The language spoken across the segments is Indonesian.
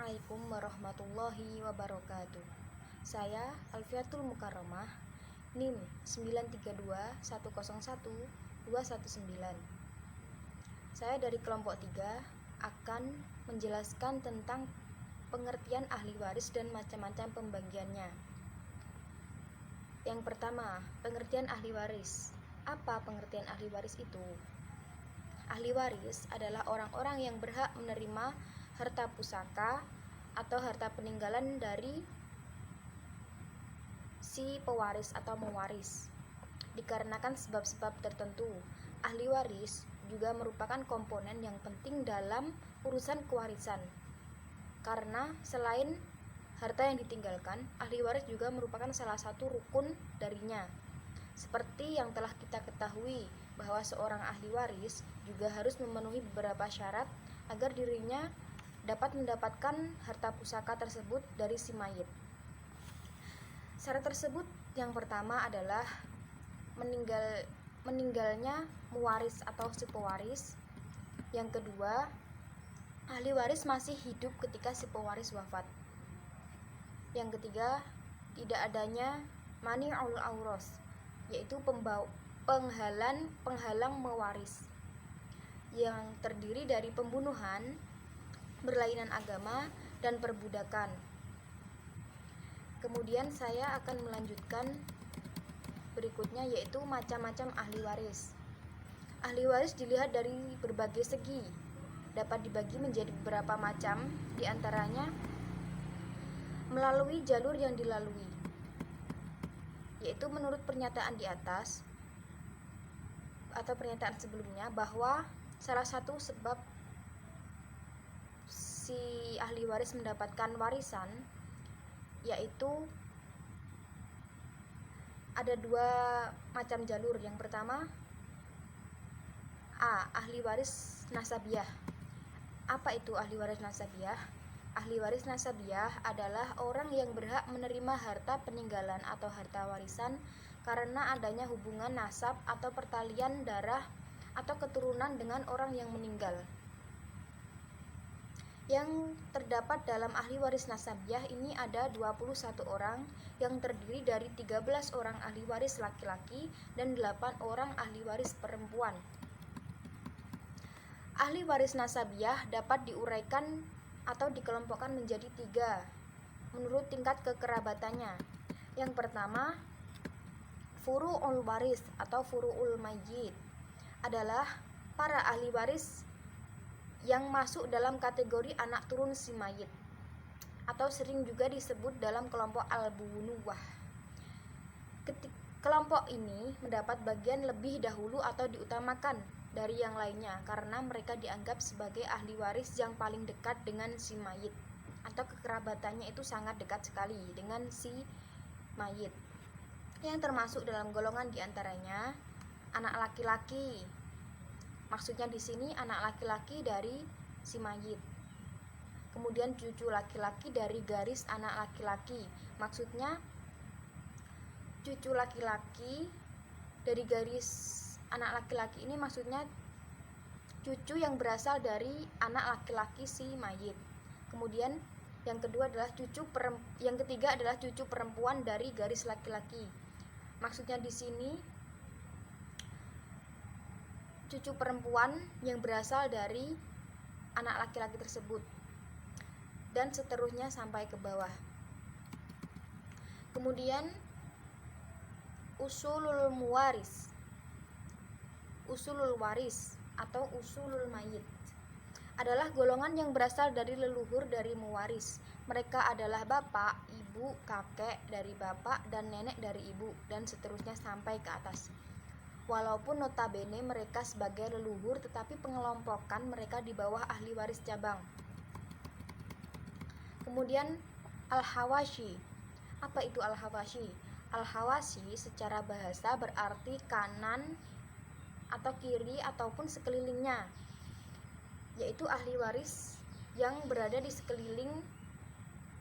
Assalamualaikum warahmatullahi wabarakatuh. Saya Alfiatul Mukarramah, NIM 932101219. Saya dari kelompok 3 akan menjelaskan tentang pengertian ahli waris dan macam-macam pembagiannya. Yang pertama, pengertian ahli waris. Apa pengertian ahli waris itu? Ahli waris adalah orang-orang yang berhak menerima harta pusaka atau harta peninggalan dari si pewaris atau mewaris. Dikarenakan sebab-sebab tertentu, ahli waris juga merupakan komponen yang penting dalam urusan kewarisan. Karena selain harta yang ditinggalkan, ahli waris juga merupakan salah satu rukun darinya. Seperti yang telah kita ketahui bahwa seorang ahli waris juga harus memenuhi beberapa syarat agar dirinya dapat mendapatkan harta pusaka tersebut dari si mayit. Syarat tersebut yang pertama adalah meninggalnya mewaris atau si pewaris. Yang kedua, ahli waris masih hidup ketika si pewaris wafat. Yang ketiga, tidak adanya mani'ul auros, yaitu penghalang mewaris yang terdiri dari pembunuhan, berlainan agama, dan perbudakan. Kemudian saya akan melanjutkan berikutnya, yaitu macam-macam ahli waris. Ahli waris dilihat dari berbagai segi, dapat dibagi menjadi beberapa macam, diantaranya melalui jalur yang dilalui, yaitu menurut pernyataan di atas atau pernyataan sebelumnya bahwa salah satu sebab si ahli waris mendapatkan warisan yaitu ada dua macam jalur. Yang pertama, A. Ahli waris nasabiyah. Apa itu ahli waris nasabiyah? Ahli waris nasabiyah adalah orang yang berhak menerima harta peninggalan atau harta warisan karena adanya hubungan nasab atau pertalian darah atau keturunan dengan orang yang meninggal. Yang terdapat dalam ahli waris nasabiyah ini ada 21 orang yang terdiri dari 13 orang ahli waris laki-laki dan 8 orang ahli waris perempuan. Ahli waris nasabiyah dapat diuraikan atau dikelompokkan menjadi 3 menurut tingkat kekerabatannya. Yang pertama, furu'ul waris atau furu'ul mayyit adalah para ahli waris yang masuk dalam kategori anak turun si mayit atau sering juga disebut dalam kelompok al-bunuwah. Kelompok ini mendapat bagian lebih dahulu atau diutamakan dari yang lainnya karena mereka dianggap sebagai ahli waris yang paling dekat dengan si mayit atau kekerabatannya itu sangat dekat sekali dengan si mayit. Yang termasuk dalam golongan diantaranya anak laki-laki. Maksudnya di sini anak laki-laki dari si mayit. Kemudian cucu laki-laki dari garis anak laki-laki. Maksudnya cucu laki-laki dari garis anak laki-laki ini maksudnya cucu yang berasal dari anak laki-laki si mayit. Kemudian yang ketiga adalah cucu perempuan dari garis laki-laki. Maksudnya di sini cucu perempuan yang berasal dari anak laki-laki tersebut, dan seterusnya sampai ke bawah. Kemudian usulul muwaris, usulul waris atau usulul mayit adalah golongan yang berasal dari leluhur dari mewaris. Mereka adalah bapak, ibu, kakek dari bapak, dan nenek dari ibu, dan seterusnya sampai ke atas. Walaupun notabene mereka sebagai leluhur, tetapi pengelompokan mereka di bawah ahli waris cabang. Kemudian al-hawashi. Apa itu al-hawashi? Al-hawashi secara bahasa berarti kanan atau kiri ataupun sekelilingnya, yaitu ahli waris yang berada di sekeliling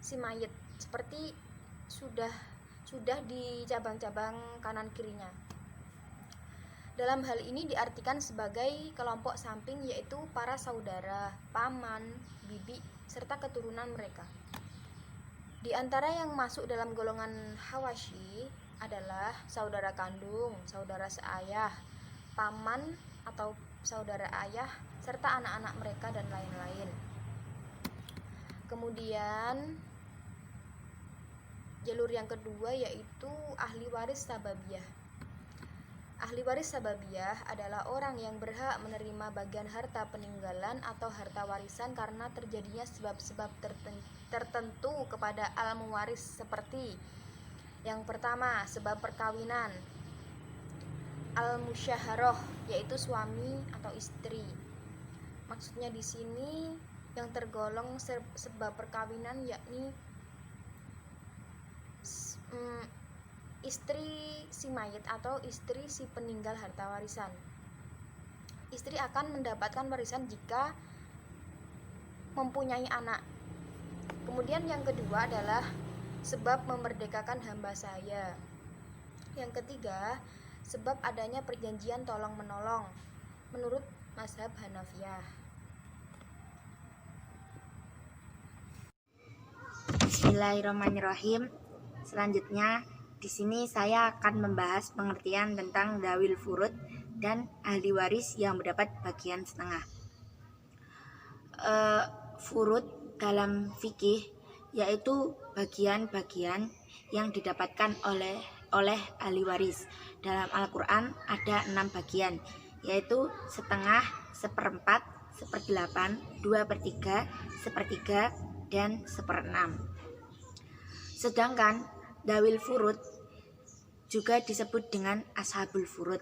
si mayit, seperti sudah di cabang-cabang kanan kirinya. Dalam hal ini diartikan sebagai kelompok samping, yaitu para saudara, paman, bibi, serta keturunan mereka. Di antara yang masuk dalam golongan Hawasyi adalah saudara kandung, saudara seayah, paman atau saudara ayah, serta anak-anak mereka dan lain-lain. Kemudian jalur yang kedua yaitu ahli waris sababiyah. Ahli waris sababiyah adalah orang yang berhak menerima bagian harta peninggalan atau harta warisan karena terjadinya sebab-sebab tertentu kepada al-muwaris, seperti yang pertama, sebab perkawinan, al-musyaharoh, yaitu suami atau istri. Maksudnya di sini yang tergolong sebab perkawinan yakni istri si mayit atau istri si peninggal harta warisan. Istri akan mendapatkan warisan jika mempunyai anak. Kemudian yang kedua adalah sebab memerdekakan hamba saya. Yang ketiga, sebab adanya perjanjian tolong-menolong menurut mazhab Hanafiyah. Bismillahirrahmanirrahim. Selanjutnya di sini saya akan membahas pengertian tentang dawil furud dan ahli waris yang mendapat bagian setengah. Furud dalam fikih yaitu bagian-bagian yang didapatkan oleh ahli waris. Dalam Al-Quran ada 6 bagian, yaitu setengah, seperempat, seperdelapan, 2/3, sepertiga, dan seperenam. Sedangkan dawil furud juga disebut dengan ashabul furud,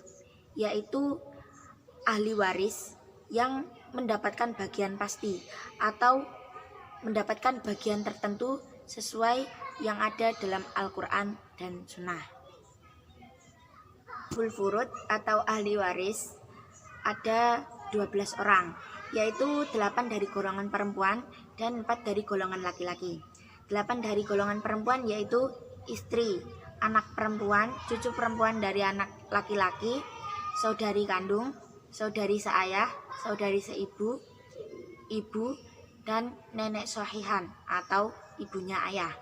yaitu ahli waris yang mendapatkan bagian pasti atau mendapatkan bagian tertentu sesuai yang ada dalam Al-Quran dan Sunnah. Ashabul furud atau ahli waris ada 12 orang, yaitu 8 dari golongan perempuan dan 4 dari golongan laki-laki. 8 dari golongan perempuan yaitu istri, anak perempuan, cucu perempuan dari anak laki-laki, saudari kandung, saudari seayah, saudari seibu, ibu, dan nenek sohihan atau ibunya ayah.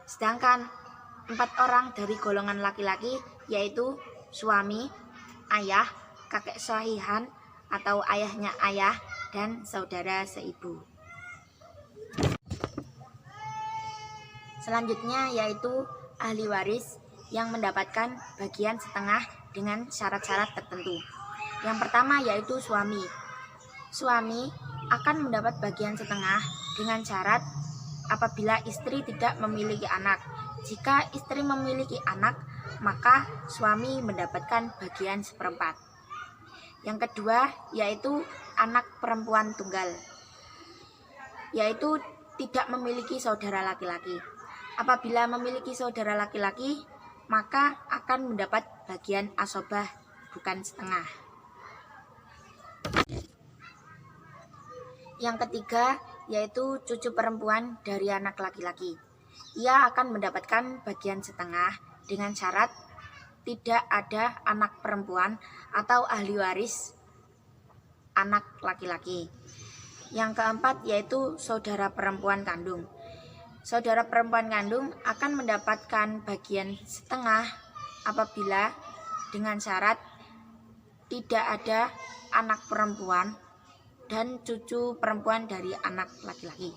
Sedangkan 4 orang dari golongan laki-laki yaitu suami, ayah, kakek sohihan atau ayahnya ayah, dan saudara seibu. Selanjutnya yaitu ahli waris yang mendapatkan bagian setengah dengan syarat-syarat tertentu. Yang pertama yaitu suami. Suami akan mendapat bagian setengah dengan syarat apabila istri tidak memiliki anak. Jika istri memiliki anak, maka suami mendapatkan bagian seperempat. Yang kedua yaitu anak perempuan tunggal, yaitu tidak memiliki saudara laki-laki. Apabila memiliki saudara laki-laki, maka akan mendapat bagian asobah, bukan setengah. Yang ketiga yaitu cucu perempuan dari anak laki-laki. Ia akan mendapatkan bagian setengah dengan syarat tidak ada anak perempuan atau ahli waris anak laki-laki. Yang keempat yaitu saudara perempuan kandung. Saudara perempuan kandung akan mendapatkan bagian setengah apabila dengan syarat tidak ada anak perempuan dan cucu perempuan dari anak laki-laki.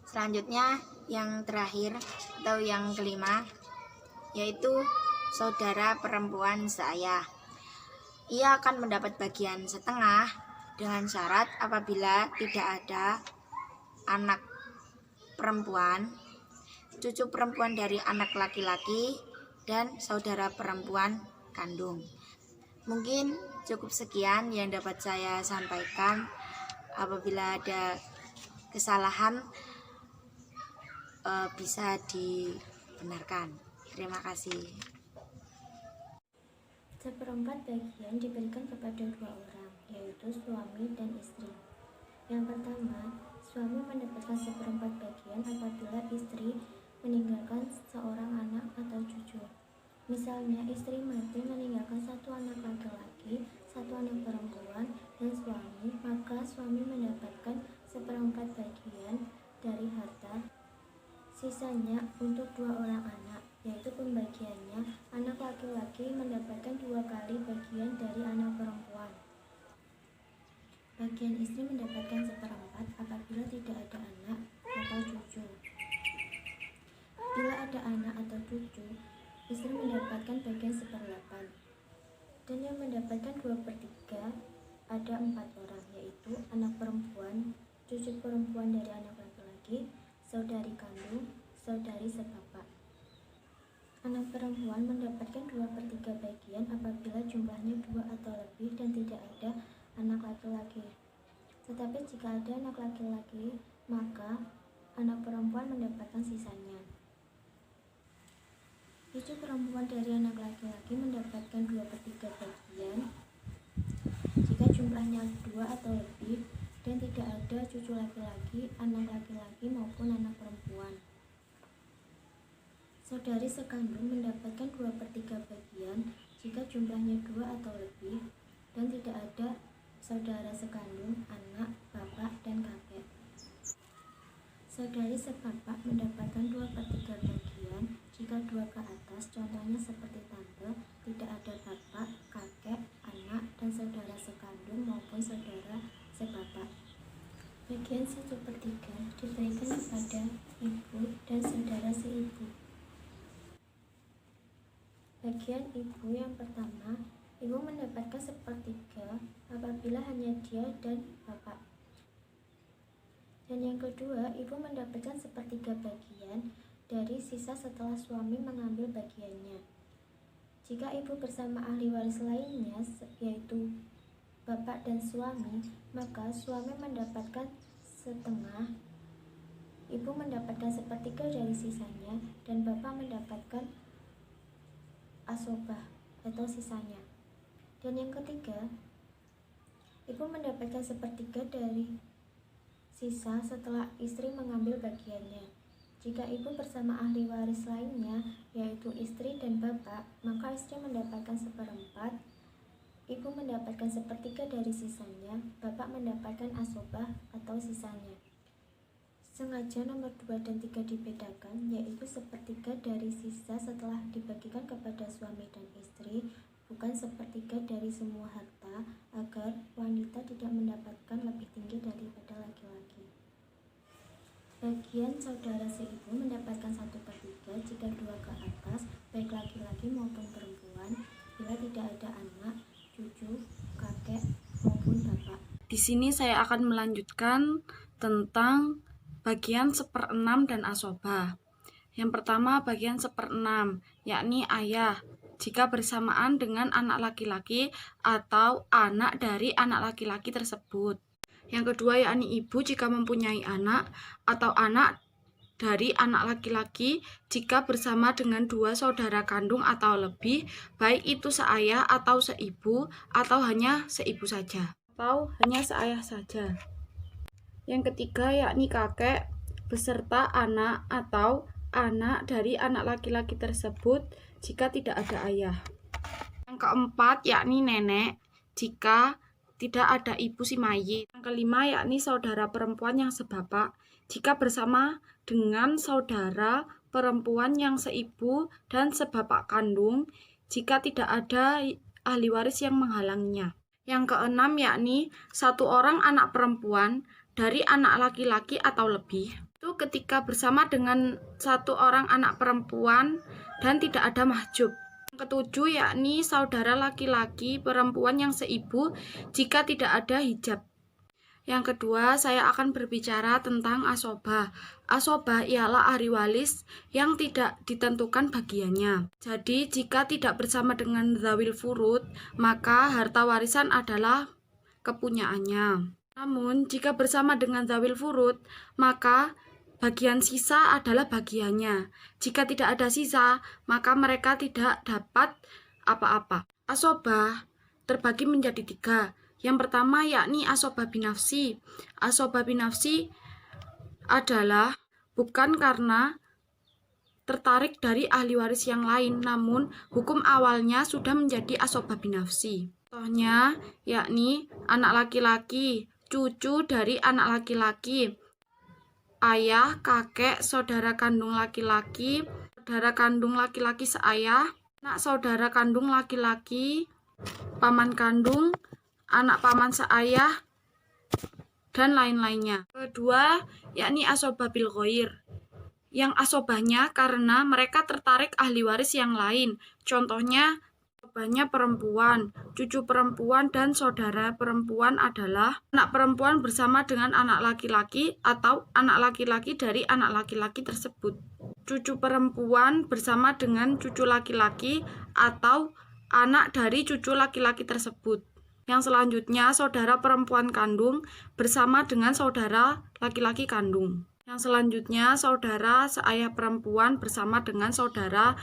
Selanjutnya yang terakhir atau yang kelima yaitu saudara perempuan seayah. Ia akan mendapat bagian setengah dengan syarat apabila tidak ada anak perempuan, cucu perempuan dari anak laki-laki, dan saudara perempuan kandung. Mungkin cukup sekian yang dapat saya sampaikan. Apabila ada kesalahan bisa dibenarkan. Terima kasih. Seperempat bagian diberikan kepada 2 orang, yaitu suami dan istri. Yang pertama, suami mendapatkan seperempat bagian apabila istri meninggalkan seorang anak atau cucu. Misalnya istri mati meninggalkan 1 anak laki-laki, satu anak perempuan dan suami, maka suami mendapatkan seperempat bagian dari harta. Sisanya untuk 2 orang anak, yaitu pembagiannya anak laki-laki mendapatkan 2 kali bagian dari anak perempuan. Bagian istri mendapatkan seperempat apabila tidak ada anak atau cucu. Bila ada anak atau cucu, istri mendapatkan bagian 1/8. Dan yang mendapatkan 2/3 ada 4 orang, yaitu anak perempuan, cucu perempuan dari anak laki-laki, saudari kandung, saudari sebapak. Anak perempuan mendapatkan 2/3 bagian apabila jumlahnya 2 atau lebih dan tidak ada anak laki-laki. Tetapi jika ada anak laki-laki, maka anak perempuan mendapatkan sisanya. Cucu perempuan dari anak laki-laki mendapatkan 2/3 bagian jika jumlahnya 2 atau lebih dan tidak ada cucu laki-laki, anak laki-laki maupun anak perempuan. Saudari sekandung mendapatkan 2/3 bagian jika jumlahnya 2 atau lebih dan tidak ada saudara sekandung, anak, bapak, dan kakek. Saudari sebapak mendapatkan 2/3 bagian jika 2 ke atas, contohnya seperti tante, tidak ada bapak, kakek, anak, dan saudara sekandung maupun saudara sebapak. Bagian 1/3 diberikan kepada ibu dan saudara seibu. Bagian ibu yang pertama, ibu mendapatkan 1/3 apabila hanya dia dan bapak. Dan yang kedua, ibu mendapatkan 1/3 bagian dari sisa setelah suami mengambil bagiannya. Jika ibu bersama ahli waris lainnya, yaitu bapak dan suami, maka suami mendapatkan setengah, ibu mendapatkan 1/3 dari sisanya, dan bapak mendapatkan asobah atau sisanya. Dan yang ketiga, ibu mendapatkan 1/3 dari sisa setelah istri mengambil bagiannya. Jika ibu bersama ahli waris lainnya, yaitu istri dan bapak, maka istri mendapatkan 1/4, ibu mendapatkan 1/3 dari sisanya, bapak mendapatkan asobah atau sisanya. Sengaja nomor 2 dan 3 dibedakan, yaitu 1/3 dari sisa setelah dibagikan kepada suami dan istri, bukan 1/3 dari semua harta, agar wanita tidak mendapatkan lebih tinggi daripada laki-laki. Bagian saudara seibu mendapatkan 1/3 jika 2 ke atas, baik laki-laki maupun perempuan, bila tidak ada anak, cucu, kakek, maupun bapak. Di sini saya akan melanjutkan tentang bagian 1/6 dan asobah. Yang pertama, bagian 1/6, yakni ayah, jika bersamaan dengan anak laki-laki atau anak dari anak laki-laki tersebut. Yang kedua, yakni ibu jika mempunyai anak atau anak dari anak laki-laki jika bersama dengan 2 saudara kandung atau lebih, baik itu seayah atau seibu atau hanya seibu saja atau hanya seayah saja. Yang ketiga, yakni kakek beserta anak atau anak dari anak laki-laki tersebut jika tidak ada ayah. Yang keempat, yakni nenek jika tidak ada ibu si mayit. Yang kelima, yakni saudara perempuan yang sebapak jika bersama dengan saudara perempuan yang seibu dan sebapak kandung jika tidak ada ahli waris yang menghalanginya. Yang keenam, yakni 1 orang anak perempuan dari anak laki-laki atau lebih, itu ketika bersama dengan 1 orang anak perempuan dan tidak ada mahjub. Yang ketujuh, yakni saudara laki-laki perempuan yang seibu jika tidak ada hijab. Yang kedua, saya akan berbicara tentang asobah. Asobah ialah ahli waris yang tidak ditentukan bagiannya. Jadi, jika tidak bersama dengan dzawil furud, maka harta warisan adalah kepunyaannya. Namun, jika bersama dengan dzawil furud, maka bagian sisa adalah bagiannya. Jika tidak ada sisa, maka mereka tidak dapat apa-apa. Asobah terbagi menjadi 3. Yang pertama, yakni asobah binafsi. Asobah binafsi adalah bukan karena tertarik dari ahli waris yang lain, namun hukum awalnya sudah menjadi asobah binafsi. Contohnya yakni anak laki-laki, cucu dari anak laki-laki, ayah, kakek, saudara kandung laki-laki, saudara kandung laki-laki seayah, anak saudara kandung laki-laki, paman kandung, anak paman seayah, dan lain-lainnya. Kedua, yakni asobah bil ghair. Yang asobahnya karena mereka tertarik ahli waris yang lain. Contohnya, asobahnya perempuan, cucu perempuan dan saudara perempuan adalah anak perempuan bersama dengan anak laki-laki atau anak laki-laki dari anak laki-laki tersebut. Cucu perempuan bersama dengan cucu laki-laki atau anak dari cucu laki-laki tersebut. Yang selanjutnya, saudara perempuan kandung bersama dengan saudara laki-laki kandung. Yang selanjutnya, saudara seayah perempuan bersama dengan saudara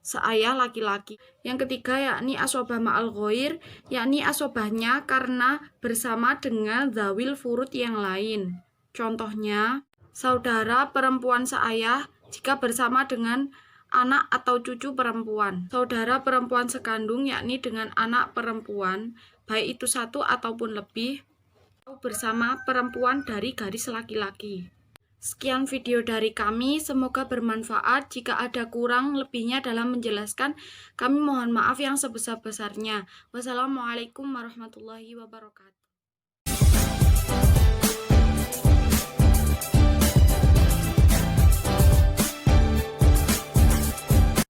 seayah laki-laki. Yang ketiga, yakni asobah ma'al ghair, yakni asobahnya karena bersama dengan dzawil furud yang lain. Contohnya, saudara perempuan seayah jika bersama dengan anak atau cucu perempuan. Saudara perempuan sekandung yakni dengan anak perempuan, baik itu satu ataupun lebih, atau bersama perempuan dari garis laki-laki. Sekian video dari kami, semoga bermanfaat. Jika ada kurang lebihnya dalam menjelaskan, kami mohon maaf yang sebesar-besarnya. Wassalamualaikum warahmatullahi wabarakatuh.